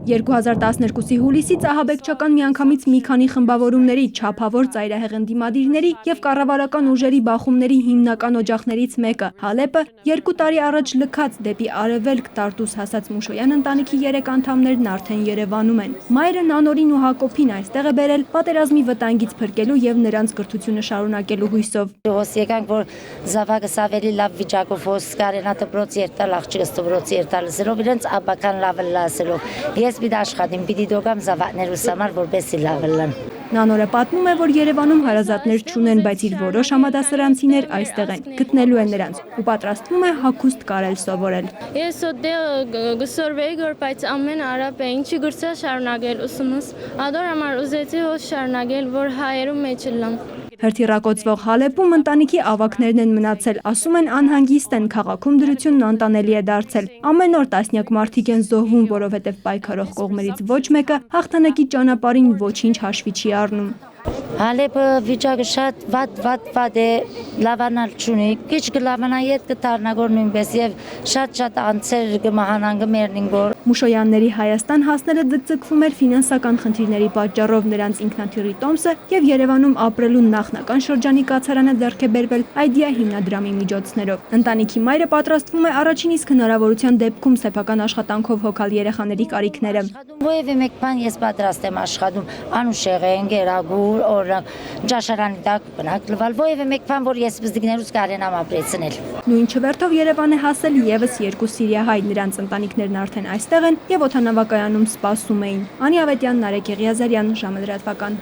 2012-ի հուլիսից ահաբեկչական միանգամից մի քանի խմբավորումների, չափավոր ծայրահեղ ընդդիմադիրների եւ կառավարական ուժերի բախումների հիմնական օջախներից մեկը Հալեպը 2 տարի առաջ լքած դեպի արևելք Տարտուս հասած Մուշոյան ընտանիքի 3 անդամներն արդեն Երևանում են։ Մայրը Նանորին ու Հակոբին այստեղ է բերել պատերազմի վտանգից փրկելու եւ նրանց կրթությունը շարունակելու հույսով։ Եկանք, որ զավակս ավելի լավ վիճակով Կարենա դպրոց երթալ, աղջիկս դպրոց երթալ, ասելով իրենց աբական լավ լասելով։ Ես պիտի աշխատեմ, պիտի դոգամ զավակներուս համար, որպեսզի լավ լան։ Նանորը պատմում է, որ Երևանում հարազատներ չունեն, բայց իր որոշ համադասարանցիներ այստեղ են, գտնելու են նրանց ու պատրաստվում է հագուստ կարել սովորել։ Ես գսորվեի գոր, բայց ամեն արապ է, ինչի գրծա շարունակել ուսումս, ադոր համար ուզեցի հոս շարունակել, որ հայերում մեջ լամ։ Հրթիռակոծվող Հալեպում ընտանիքի ավագներն են մնացել, ասում են անհանգիստ են, քաղաքում դրությունն անտանելի է դարձել։ Ամեն օր տասնյակ մարդիկ են զոհվում, որովհետև պայքարող կողմերից ոչ մեկը հաղթանակի ճանապարհին ոչինչ հաշվի չի առնում։ Հալեպը վիճակը շատ վատ է, լավանալ չունի, քիչ կլավանա ետ կդառնա նույնպես եւ շատ անձեր կմահանան կմեռնին գոր։ Մուշոյանների Հայաստան հասնելը ձգձգվում էր ֆինանսական խնդիրների պատճառով, նրանց ինքնաթիռի տոմսը եւ Երևանում ապրելու նախնական շրջանի կացարանը ձեռք է բերվել Idea հիմնադրամի միջոցներով։ Ընտանիքի մայրը պատրաստվում է առաջին իսկ հնարավորության դեպքում սեփական աշխատանքով հոգալ երեխաների կարիքները։ Ովևէ մեկ բան ես պատրաստ եմ աշխատում, անուշեղ են, գերագուր, օրինակ ճաշարանի տակ բնակ լվալ, ովևէ մեկ բան, որ ես բզդիկներուց կարենամ ապրեցնել։ Նույն չվերթով Երևան է հասել եւս 2 սիրիահայ, նրանց ընտանիքներն արդեն այստեղ են եւ օդանավակայանում սպասում էին։ Անի Ավետյան, Նարեկ Եղիազարյան, ժամը լրատվական։